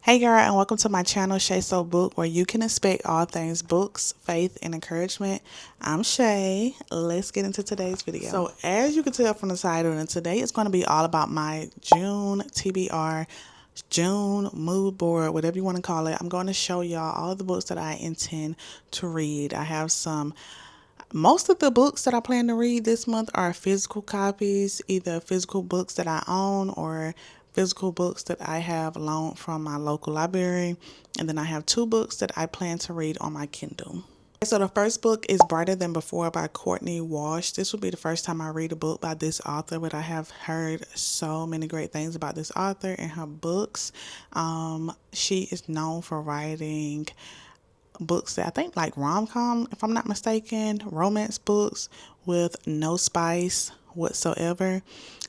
Hey girl, and welcome to my channel, Shay So Book, where you can expect all things books, faith, and encouragement. I'm Shay. Let's get into today's video. So as you can tell from the title, and today is going to be all about my June TBR, June mood board, whatever you want to call it. I'm going to show y'all all the books that I intend to read. I have most of the books that I plan to read this month are physical copies, either physical books that I own or physical books that I have loaned from my local library. And then I have 2 books that I plan to read on my Kindle. So the first book is Brighter Than Before by Courtney Walsh. This will be the first time I read a book by this author, but I have heard so many great things about this author and her books. She is known for writing books that I think like rom-com, if I'm not mistaken, romance books with no spice whatsoever.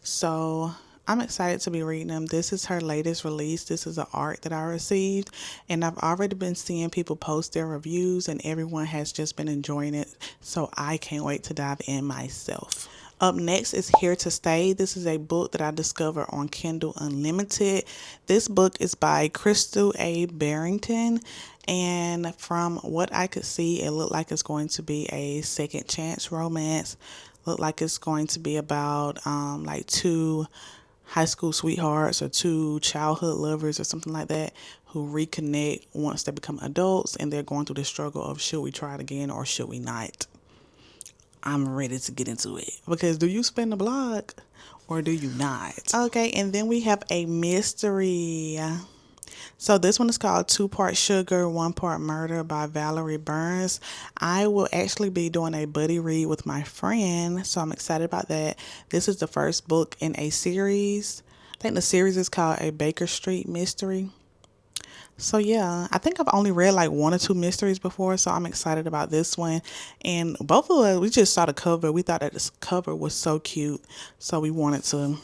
So I'm excited to be reading them. This is her latest release. This is an art that I received, and I've already been seeing people post their reviews, and everyone has just been enjoying it. So I can't wait to dive in myself. Up next is Here to Stay. This is a book that I discovered on Kindle Unlimited. This book is by Crystal A. Barrington, and from what I could see, it looked like it's going to be a second chance romance. Look like it's going to be about like 2 high school sweethearts or 2 childhood lovers or something like that who reconnect once they become adults, and they're going through the struggle of should we try it again or should we not. I'm ready to get into it, because do you spin the block or do you not? Okay, and then we have a mystery. So this one is called 2 Part Sugar, 1 Part Murder by Valerie Burns. I will actually be doing a buddy read with my friend, so I'm excited about that. This is the first book in a series. I think the series is called A Baker Street Mystery. So yeah, I think I've only read like 1 or 2 mysteries before, so I'm excited about this one. And both of us, we just saw the cover. We thought that this cover was so cute, so we wanted to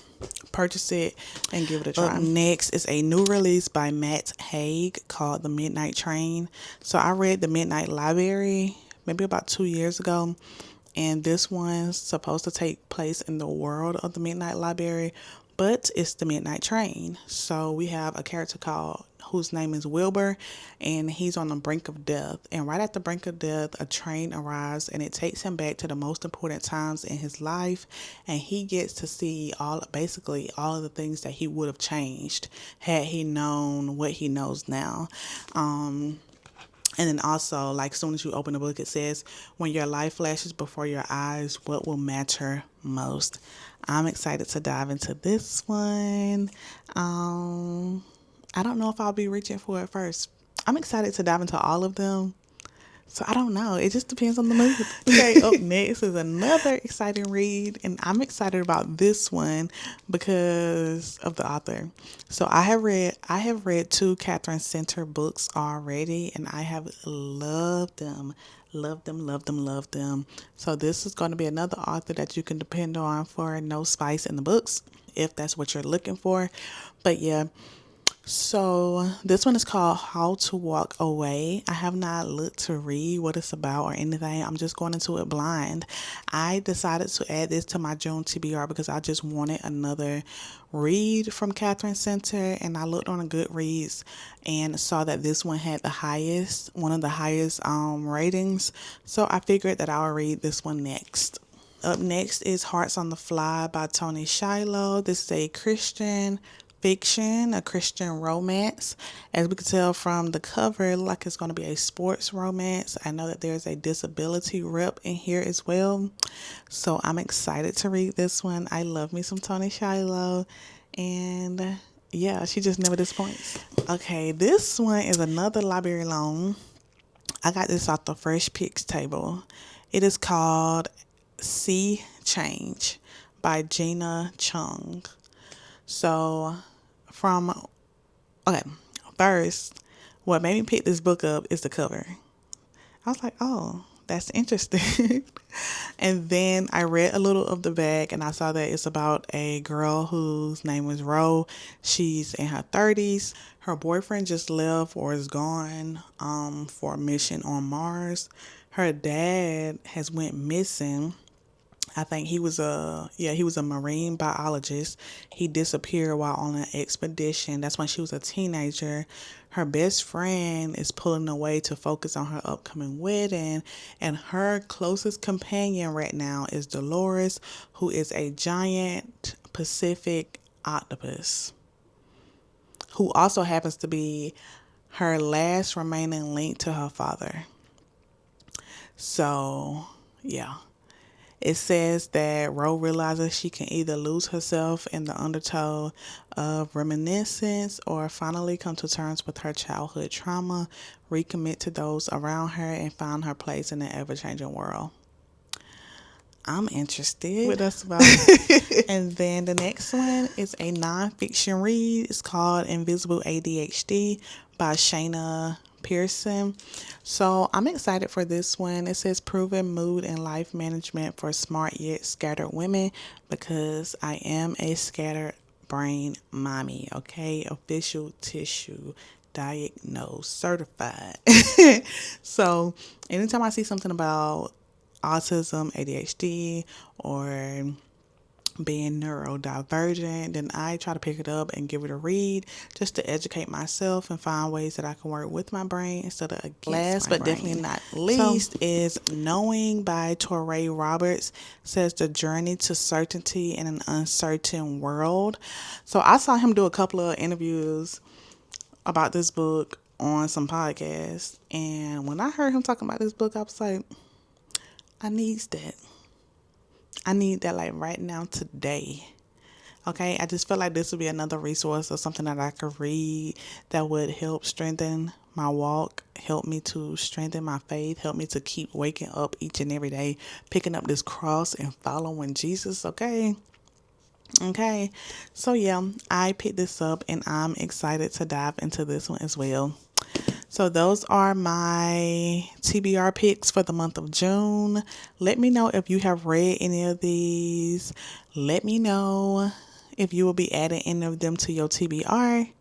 purchase it and give it a try. Up next is a new release by Matt Haig called The Midnight Train. So I read The Midnight Library maybe about 2 years ago, and this one's supposed to take place in the world of The Midnight Library, but it's The Midnight Train. So we have a character whose name is Wilbur, and he's on the brink of death. And right at the brink of death, a train arrives, and it takes him back to the most important times in his life, and he gets to see basically all of the things that he would have changed had he known what he knows now. And then also, like, as soon as you open the book, it says, when your life flashes before your eyes, what will matter most? I'm excited to dive into this one. I don't know if I'll be reaching for it first. I'm excited to dive into all of them. So I don't know. It just depends on the mood. Okay, up next is another exciting read, and I'm excited about this one because of the author. So I have read 2 Catherine Center books already, and I have loved them. Love them, love them, love them. So this is going to be another author that you can depend on for no spice in the books, if that's what you're looking for. But yeah. So this one is called How to Walk Away. I have not looked to read what it's about or anything. I'm just going into it blind. I decided to add this to my June TBR because I just wanted another read from Catherine Center, and I looked on a Goodreads and saw that this one had one of the highest ratings. So I figured that I would read this one next. Up next is Hearts on the Fly by Toni Shiloh. This is a Christian fiction, a Christian romance. As we can tell from the cover, it looks like it's going to be a sports romance. I know that there's a disability rep in here as well, so I'm excited to read this one. I love me some Toni Shiloh, and yeah, she just never disappoints. Okay, this one is another library loan. I got this off the Fresh Picks table. It is called Sea Change by Gina Chung. So first, what made me pick this book up is the cover. I was like, oh, that's interesting. And then I read a little of the back, and I saw that it's about a girl whose name is Ro. She's in her 30s. Her boyfriend just left or is gone for a mission on Mars. Her dad has went missing, I think he was a marine biologist. He disappeared while on an expedition. That's when she was a teenager. Her best friend is pulling away to focus on her upcoming wedding, and her closest companion right now is Dolores, who is a giant Pacific octopus, who also happens to be her last remaining link to her father. So, yeah. It says that Ro realizes she can either lose herself in the undertow of reminiscence or finally come to terms with her childhood trauma, recommit to those around her, and find her place in the ever-changing world. I'm interested. What else about it? And then the next one is a nonfiction read. It's called Invisible ADHD by Shayna Pearson. So I'm excited for this one. It says proven mood and life management for smart yet scattered women, because I am a scattered brain mommy. Okay, official tissue, diagnosed, certified. So anytime I see something about autism, ADHD, or being neurodivergent, then I try to pick it up and give it a read just to educate myself and find ways that I can work with my brain instead of against my brain. Last but definitely not least is Knowing by Touré Roberts. Says the journey to certainty in an uncertain world. So I saw him do a couple of interviews about this book on some podcasts, and when I heard him talking about this book, I was like, I needs that. I need that like right now, today. Okay, I just feel like this would be another resource or something that I could read that would help strengthen my walk, help me to strengthen my faith, help me to keep waking up each and every day, picking up this cross and following Jesus. Okay. So yeah, I picked this up and I'm excited to dive into this one as well. So those are my TBR picks for the month of June. Let me know if you have read any of these. Let me know if you will be adding any of them to your TBR.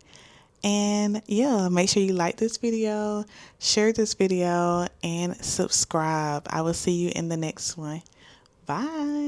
And yeah, make sure you like this video, share this video, and subscribe. I will see you in the next one. Bye.